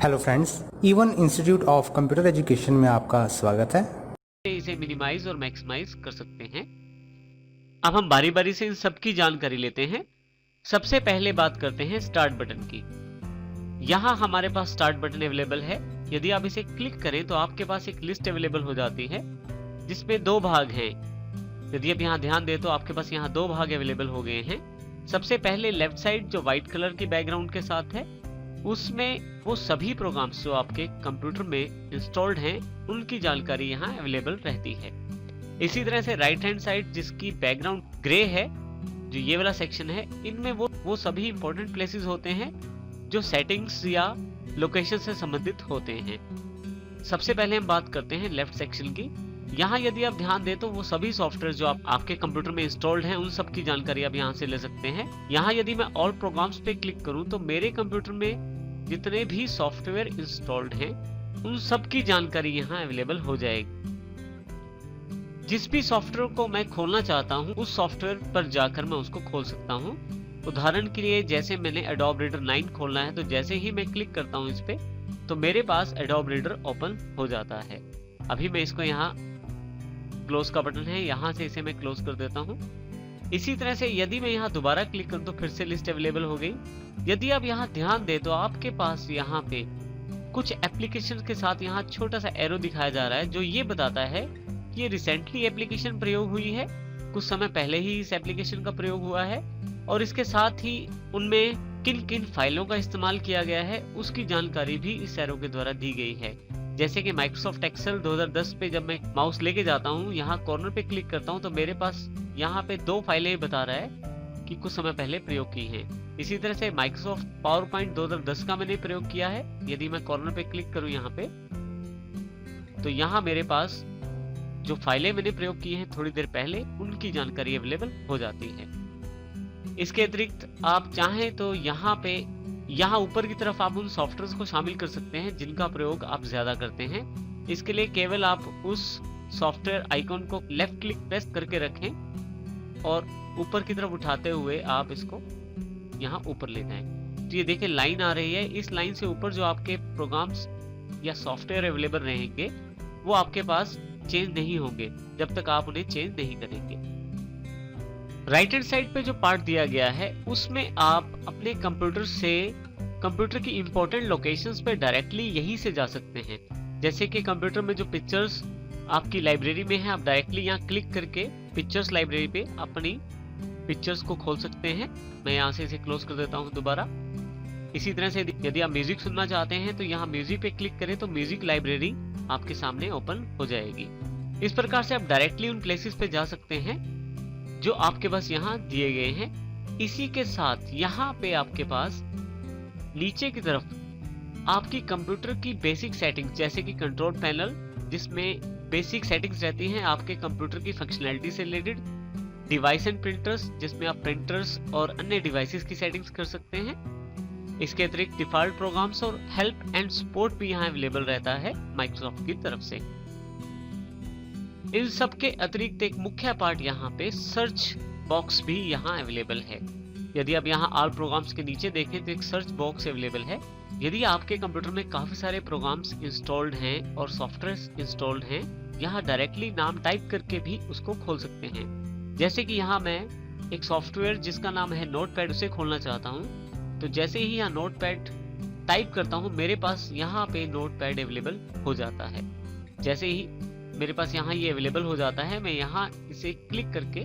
Hello friends, even institute of computer education में आपका स्वागत है। इसे मिनिमाइज और मैक्सिमाइज कर सकते हैं। अब हम बारी बारी से इन सब की जानकारी लेते हैं। सबसे पहले बात करते हैं स्टार्ट बटन की। यहाँ हमारे पास स्टार्ट बटन अवेलेबल है। यदि आप इसे क्लिक करें तो आपके पास एक लिस्ट अवेलेबल हो जाती है जिसमें दो भाग हैं। यदि आप यहाँ ध्यान दें तो आपके पास यहाँ दो भाग अवेलेबल हो गए हैं। सबसे पहले लेफ्ट साइड जो व्हाइट कलर की बैकग्राउंड के साथ है, उसमें वो सभी प्रोग्राम्स जो आपके कंप्यूटर में इंस्टॉल्ड हैं उनकी जानकारी यहाँ अवेलेबल रहती है। इसी तरह से राइट हैंड साइड जिसकी बैकग्राउंड ग्रे है, जो ये वाला सेक्शन है, इनमें वो सभी इंपॉर्टेंट प्लेसेस होते हैं जो सेटिंग्स या लोकेशन से संबंधित होते हैं। सबसे पहले हम बात करते हैं लेफ्ट सेक्शन की। यहाँ यदि आप ध्यान दें तो वो सभी सॉफ्टवेयर जो आपके कंप्यूटर में इंस्टॉल्ड हैं उन सब की जानकारी आप यहाँ से ले सकते हैं। यहाँ यदि मैं ऑल प्रोग्राम्स पे क्लिक करूँ तो मेरे कंप्यूटर में जितने भी सॉफ्टवेयर इंस्टॉल्ड हैं उन सब की जानकारी यहाँ अवेलेबल हो जाएगी। जिस भी सॉफ्टवेयर को मैं खोलना चाहता हूँ उस सॉफ्टवेयर पर जाकर मैं उसको खोल सकता हूँ। उदाहरण के लिए जैसे मैंने Adobe Reader 9 खोलना है तो जैसे ही मैं क्लिक करता हूँ इस पे तो मेरे पास Adobe Reader ओपन हो जाता है। अभी मैं इसको यहाँ क्लोज का बटन है, यहाँ से इसे मैं क्लोज कर देता हूँ। इसी तरह से यदि मैं यहाँ दोबारा क्लिक करूँ तो फिर से लिस्ट अवेलेबल हो गई। यदि आप यहाँ ध्यान दें तो आपके पास यहाँ पे कुछ एप्लीकेशन के साथ यहाँ छोटा सा एरो दिखाया जा रहा है जो ये बताता है कि ये रिसेंटली एप्लीकेशन प्रयोग हुई है, कुछ समय पहले ही इस एप्लीकेशन का प्रयोग हुआ है और इसके साथ ही उनमें किन किन फाइलों का इस्तेमाल किया गया है उसकी जानकारी भी इस एरो के द्वारा दी गई है। जैसे कि माइक्रोसॉफ्ट एक्सेल 2010 पे जब मैं माउस लेके जाता हूँ, यहाँ कॉर्नर पे क्लिक करता हूँ तो मेरे पास यहाँ पे दो फाइलें बता रहा है कि कुछ समय पहले प्रयोग की हैं। इसी तरह से माइक्रोसॉफ्ट पावर पॉइंट 2010 का मैंने प्रयोग किया है। यदि मैं कॉर्नर पे क्लिक करूँ यहाँ पे तो यहाँ मेरे पास जो फाइलें मैंने प्रयोग की हैं थोड़ी देर पहले उनकी जानकारी अवेलेबल हो जाती है। इसके अतिरिक्त आप चाहें तो यहाँ ऊपर की तरफ आप उन सॉफ्टवेयर को शामिल कर सकते हैं जिनका प्रयोग आप ज्यादा करते हैं। इसके लिए केवल आप उस सॉफ्टवेयर आइकॉन को लेफ्ट क्लिक प्रेस करके रखें और ऊपर की तरफ उठाते हुए आप इसको यहाँ ऊपर ले जाएं। तो ये देखिए लाइन आ रही है। इस लाइन से ऊपर जो आपके प्रोग्राम्स या सॉफ्टवेयर अवेलेबल रहेंगे वो आपके पास चेंज नहीं होंगे जब तक आप उन्हें चेंज नहीं करेंगे। राइट हैंड साइड पे जो पार्ट दिया गया है उसमें आप अपने कंप्यूटर की इंपॉर्टेंट लोकेशंस पे डायरेक्टली यहीं से जा सकते हैं। जैसे कि कंप्यूटर में जो पिक्चर्स आपकी लाइब्रेरी में है, आप डायरेक्टली यहाँ क्लिक करके पिक्चर्स लाइब्रेरी पे अपनी पिक्चर्स को खोल सकते हैं। मैं यहाँ से इसे क्लोज कर देता हूँ दोबारा। इसी तरह से यदि आप म्यूजिक सुनना चाहते हैं तो यहाँ म्यूजिक पे क्लिक करें तो म्यूजिक लाइब्रेरी आपके सामने ओपन हो जाएगी। इस प्रकार से आप डायरेक्टली उन प्लेसेस पे जा सकते हैं जो आपके पास यहाँ दिए गए हैं। इसी के साथ यहाँ पे आपके पास नीचे की तरफ आपकी कंप्यूटर की बेसिक सेटिंग्स जैसे कि कंट्रोल पैनल जिसमें बेसिक सेटिंग्स रहती हैं आपके कंप्यूटर की फंक्शनैलिटी से रिलेटेड, डिवाइस एंड प्रिंटर्स जिसमें आप प्रिंटर्स और अन्य डिवाइसेस की सेटिंग्स कर सकते हैं। इसके अतिरिक्त डिफॉल्ट प्रोग्राम्स और हेल्प एंड सपोर्ट भी यहाँ अवेलेबल रहता है माइक्रोसॉफ्ट की तरफ से। इन सब के अतिरिक्त एक मुख्य पार्ट यहाँ पे सर्च बॉक्स भी यहाँ अवेलेबल है। यदि आप यहाँ ऑल प्रोग्राम्स के नीचे देखें तो एक सर्च बॉक्स अवेलेबल है। यदि आपके कंप्यूटर में काफी सारे प्रोग्राम्स इंस्टॉल्ड हैं और सॉफ्टवेयर इंस्टॉल्ड हैं, यहाँ डायरेक्टली नाम टाइप करके भी उसको खोल सकते हैं। जैसे कि यहाँ मैं एक सॉफ्टवेयर जिसका नाम है नोटपैड उसे खोलना चाहता हूँ तो जैसे ही यहाँ नोटपैड टाइप करता हूँ मेरे पास यहाँ पे नोटपैड अवेलेबल हो जाता है। जैसे ही मेरे पास यहाँ ये अवेलेबल हो जाता है मैं यहाँ इसे क्लिक करके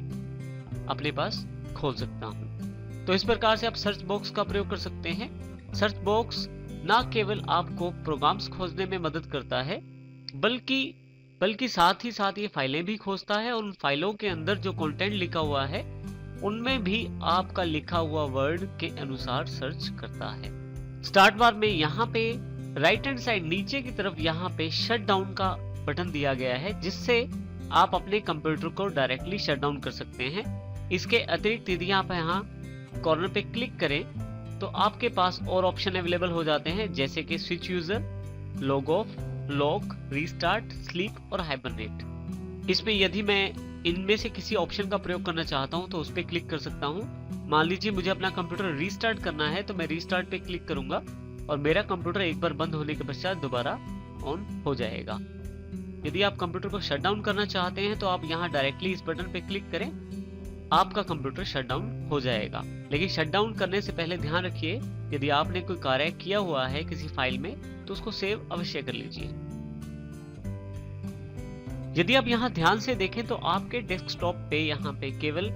अपने पास खोल सकता हूँ। तो इस प्रकार से आप सर्च बॉक्स का प्रयोग कर सकते हैं। सर्च बॉक्स ना केवल आपको प्रोग्राम्स खोजने में मदद करता है बल्कि साथ ही साथ ये फाइलें भी खोजता है और उन फाइलों के अंदर जो कंटेंट लिखा हुआ है उनमें भी आपका लिखा हुआ वर्ड के अनुसार सर्च करता है। स्टार्ट बार में यहाँ पे राइट हैंड साइड नीचे की तरफ यहाँ पे शट डाउन का बटन दिया गया है जिससे आप अपने कंप्यूटर को डायरेक्टली शट डाउन कर सकते हैं। इसके अतिरिक्त यदि आप यहाँ कॉर्नर पे क्लिक करें तो आपके पास और ऑप्शन अवेलेबल हो जाते हैं जैसे कि switch user, log of, lock, restart, sleep और हाइबरनेट। इसमें यदि मैं इनमें से किसी ऑप्शन का प्रयोग करना चाहता हूं तो उस पर क्लिक कर सकता हूं। मान लीजिए मुझे अपना कंप्यूटर रीस्टार्ट करना है तो मैं रीस्टार्ट पे क्लिक करूंगा और मेरा कंप्यूटर एक बार बंद होने के पश्चात दोबारा ऑन हो जाएगा। यदि आप कंप्यूटर को शट डाउन करना चाहते हैं तो आप यहाँ डायरेक्टली इस बटन पे क्लिक करें, आपका कंप्यूटर शट डाउन हो जाएगा। लेकिन शट डाउन करने से पहले ध्यान रखिए, यदि आपने कोई कार्य किया हुआ है किसी फाइल में तो उसको सेव अवश्य कर लीजिए। यदि आप यहाँ ध्यान से देखें तो आपके डेस्कटॉप पे यहाँ पे केवल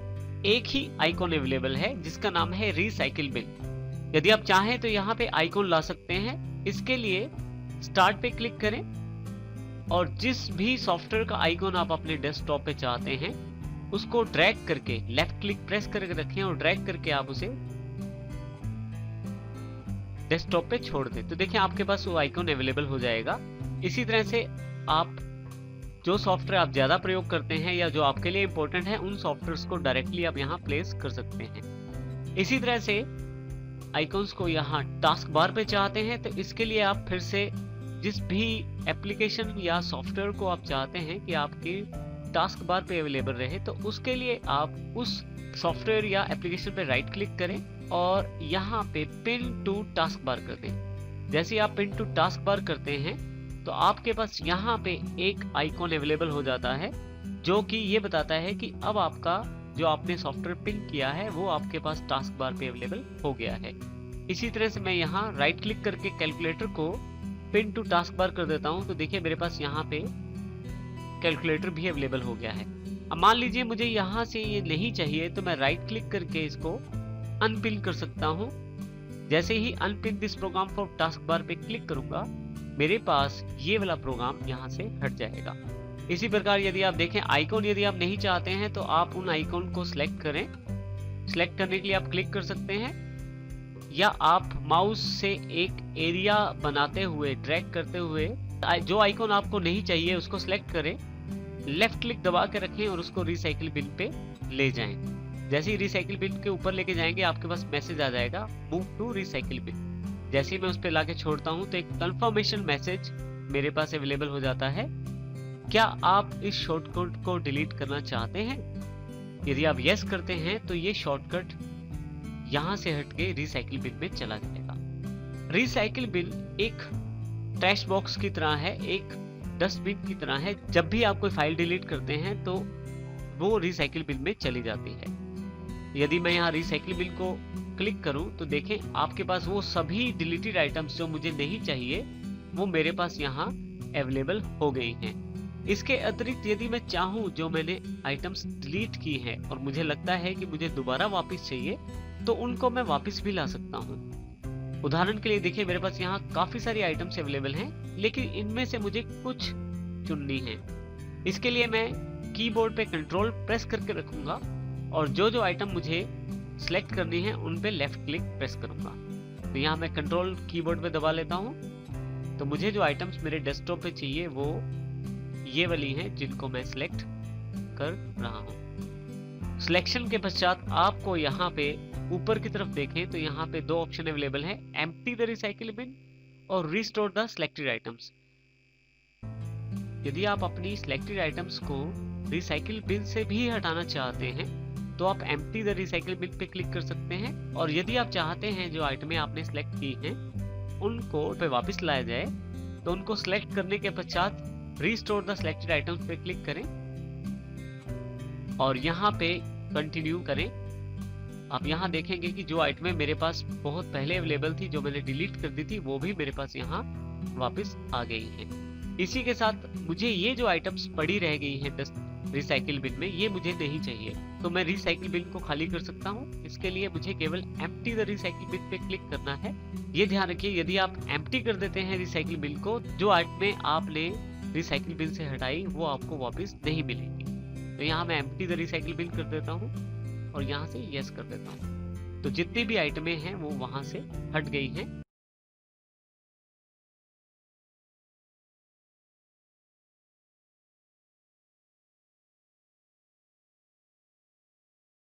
एक ही आइकॉन अवेलेबल है जिसका नाम है रिसाइकिल बिन। यदि आप चाहें तो यहाँ पे आइकॉन ला सकते हैं। इसके लिए स्टार्ट पे क्लिक करें और जिस भी सॉफ्टवेयर का आइकॉन आप अपने डेस्कटॉप पे चाहते हैं उसको ड्रैग करके लेफ्ट क्लिक प्रेस करके रखें और ड्रैग करके आप उसे डेस्कटॉप पे छोड़ दें। तो देखिए आपके पास वो आइकॉन अवेलेबल हो जाएगा। इसी तरह से आप जो सॉफ्टवेयर आप ज्यादा प्रयोग करते हैं या जो आपके लिए इंपॉर्टेंट है उन सॉफ्टवेयर्स को डायरेक्टली आप यहाँ प्लेस कर सकते हैं। इसी तरह से आइकॉन्स को यहाँ टास्क बार पे चाहते हैं तो इसके लिए आप फिर से जिस भी एप्लीकेशन या सॉफ्टवेयर को आप चाहते हैं कि आपके टास्क बार पे अवेलेबल रहे तो उसके लिए आप उस सॉफ्टवेयर या एप्लीकेशन पे राइट क्लिक करें और यहाँ पे पिन टू टास्क बार कर दें। जैसे आप पिन टू टास्क बार करते हैं तो आपके पास यहाँ पे एक आइकॉन अवेलेबल हो जाता है जो कि ये बताता है कि अब आपका जो आपने सॉफ्टवेयर पिन किया है वो आपके पास टास्क बार पे अवेलेबल हो गया है। इसी तरह से मैं यहाँ राइट क्लिक करके कैलकुलेटर को पिन टू टास्क बार कर देता हूँ तो देखिए मेरे पास यहाँ पे कैलकुलेटर भी अवेलेबल हो गया है। अब मान लीजिए मुझे यहाँ से ये नहीं चाहिए तो मैं राइट क्लिक करके इसको अनपिन कर सकता हूँ। जैसे ही unpin this program for taskbar पे क्लिक करूंगा मेरे पास ये वाला प्रोग्राम यहाँ से हट जाएगा। इसी प्रकार यदि आप देखें आइकॉन यदि आप नहीं चाहते हैं तो आप उन आइकॉन को सिलेक्ट करें। सिलेक्ट करने के लिए आप क्लिक कर सकते हैं या आप माउस से एक एरिया बनाते हुए ड्रैग करते हुए जो आइकॉन आपको नहीं चाहिए उसको सिलेक्ट करें, लेफ्ट क्लिक दबा के रखें और उसको रिसाइकिल बिन पे ले जाएं। जैसे ही रिसाइकिल बिन के ऊपर लेके जाएंगे आपके पास मैसेज आ जाएगा मूव टू रिसाइकिल बिन। जैसे ही मैं उस पर लाके छोड़ता हूं तो एक कंफर्मेशन मैसेज मेरे पास अवेलेबल हो जाता है। क्या आप इस शॉर्टकट को डिलीट करना चाहते हैं? यदि आप यस करते हैं तो ये शॉर्टकट यहां से हटके रिसाइकिल बिन में चला जाएगा। रिसाइकिल बिन एक ट्रैश बॉक्स की तरह है, एक डस्टबिन की तरह है। जब भी आप कोई फाइल डिलीट करते हैं तो वो रिसाइकिल बिन में चली जाती है। यदि मैं यहाँ रिसाइकिल बिन को क्लिक करूं तो देखें आपके पास वो सभी डिलीटेड आइटम्स जो मुझे नहीं चाहिए वो मेरे पास यहाँ अवेलेबल हो गई हैं। इसके अतिरिक्त यदि मैं चाहूं जो मैंने आइटम्स डिलीट की हैं और मुझे लगता है कि मुझे दोबारा वापस चाहिए तो उनको मैं वापस भी ला सकता हूं। उदाहरण के लिए देखिए मेरे पास यहाँ काफी सारी आइटम्स अवेलेबल हैं लेकिन इनमें से मुझे कुछ चुननी है। इसके लिए मैं कीबोर्ड पे कंट्रोल प्रेस करके रखूंगा और जो जो आइटम मुझे सिलेक्ट करनी है उन पे लेफ्ट क्लिक प्रेस करूंगा। तो यहाँ मैं कंट्रोल कीबोर्ड पे दबा लेता हूँ तो मुझे जो आइटम्स मेरे डेस्कटॉप पे चाहिए वो ये वाली हैं जिनको मैं सिलेक्ट कर रहा हूँ। सिलेक्शन के पश्चात आपको यहाँ पे ऊपर की तरफ देखें तो यहाँ पे दो ऑप्शन अवेलेबल है, एम्प्टी द रिसाइकिल बिन और रिस्टोर द सिलेक्टेड आइटम्स। यदि आप अपनी सिलेक्टेड आइटम्स को रिसाइकिल बिन से भी हटाना चाहते हैं तो आप एम्प्टी द रिसाइकिल बिन पे क्लिक कर सकते हैं और यदि आप चाहते हैं जो आइटमें आपने सिलेक्ट की हैं उनको पे वापस लाया जाए तो उनको सिलेक्ट करने के पश्चात रिस्टोर द सिलेक्टेड आइटम्स पे क्लिक करें और यहाँ पे कंटिन्यू करें। आप यहाँ देखेंगे कि जो आइटमें मेरे पास बहुत पहले अवेलेबल थी जो मैंने डिलीट कर दी थी वो भी मेरे पास यहाँ वापस आ गई हैं। इसी के साथ मुझे ये जो आइटम्स पड़ी रह गई हैं रिसाइकिल बिन में ये मुझे नहीं चाहिए तो मैं रिसाइकिल बिन को खाली कर सकता हूँ। इसके लिए मुझे केवल एम्प्टी द रिसाइकिल बिन पे क्लिक करना है। ये ध्यान रखिए यदि आप एम्प्टी कर देते हैं रिसाइकिल बिन को जो आइटमें आपने रिसाइकिल बिन से हटाई वो आपको वापस नहीं मिलेगी। तो यहाँ मैं एम्प्टी द रिसाइकिल बिन कर देता हूँ और यहाँ से यस कर देता हूँ। तो जितनी भी आइटमें हैं वो वहां से हट गई हैं